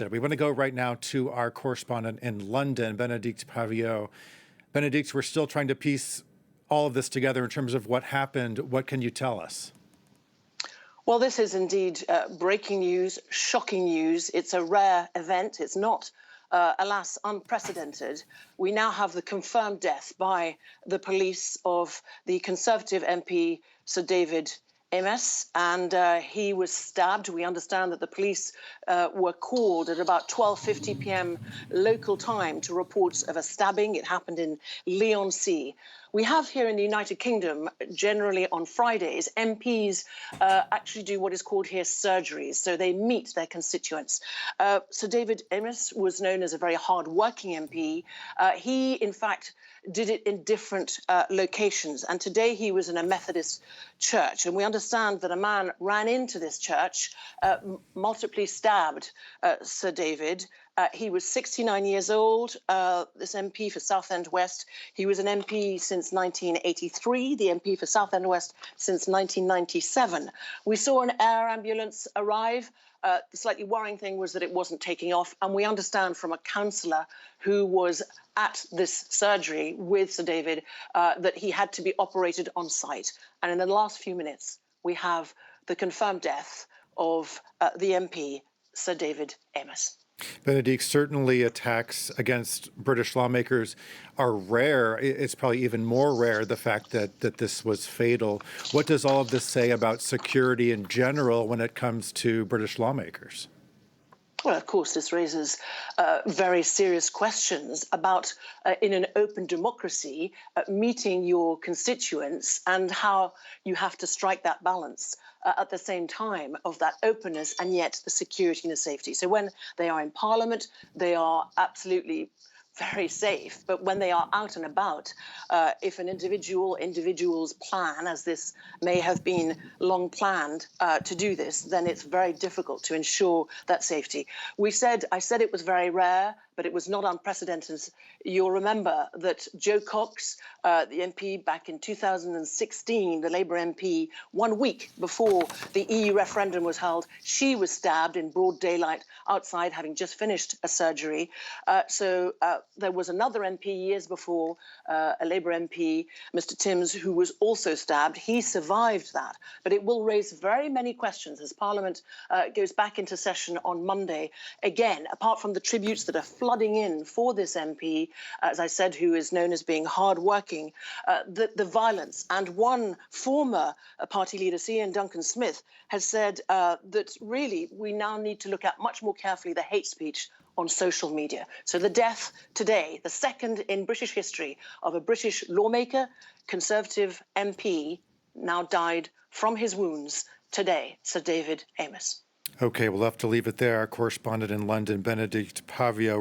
arrested. We want to go right now to our correspondent in London, Benedict Paviot. Benedict, we're still trying to piece all of this together in terms of what happened. What can you tell us? Well, this is indeed breaking news, shocking news. It's a rare event. It's not, alas, unprecedented. We now have the confirmed death by the police of the Conservative MP, Sir David Amess, and he was stabbed. We understand that the police were called at about 12:50 p.m. local time to reports of a stabbing. It happened in Leigh-on-Sea. We have here in the United Kingdom, generally on Fridays, MPs actually do what is called here surgeries. So they meet their constituents. Sir David Amess was known as a very hard-working MP. He, in fact, did it in different locations. And today he was in a Methodist church. And we understand that a man ran into this church, multiply stabbed Sir David. He was 69 years old, this MP for Southend West. He was an MP since 1983, the MP for Southend West since 1997. We saw an air ambulance arrive. The slightly worrying thing was that it wasn't taking off. And we understand from a counsellor who was at this surgery with Sir David that he had to be operated on site. And in the last few minutes, we have the confirmed death of the MP, Sir David Amess. Benedict, certainly attacks against British lawmakers are rare. It's probably even more rare, the fact that this was fatal. What does all of this say about security in general when it comes to British lawmakers? Well, of course, this raises very serious questions about, in an open democracy, meeting your constituents and how you have to strike that balance at the same time of that openness and yet the security and the safety. So when they are in Parliament, they are absolutely very safe. But when they are out and about, if an individual's plan, as this may have been long planned to do this, then it's very difficult to ensure that safety. I said it was very rare, but it was not unprecedented. You'll remember that Jo Cox, the MP back in 2016, the Labour MP, 1 week before the EU referendum was held, she was stabbed in broad daylight outside, having just finished a surgery. So there was another MP years before, a Labour MP, Mr. Timms, who was also stabbed. He survived that. But it will raise very many questions as Parliament goes back into session on Monday. Again, apart from the tributes that are flooding in for this MP, as I said, who is known as being hardworking, the violence. And one former party leader, Ian Duncan Smith, has said that really we now need to look at much more carefully the hate speech on social media. So the death today, the second in British history of a British lawmaker, Conservative MP, now died from his wounds today, Sir David Amess. Okay, we'll have to leave it there. Our correspondent in London, Benedict Paviot.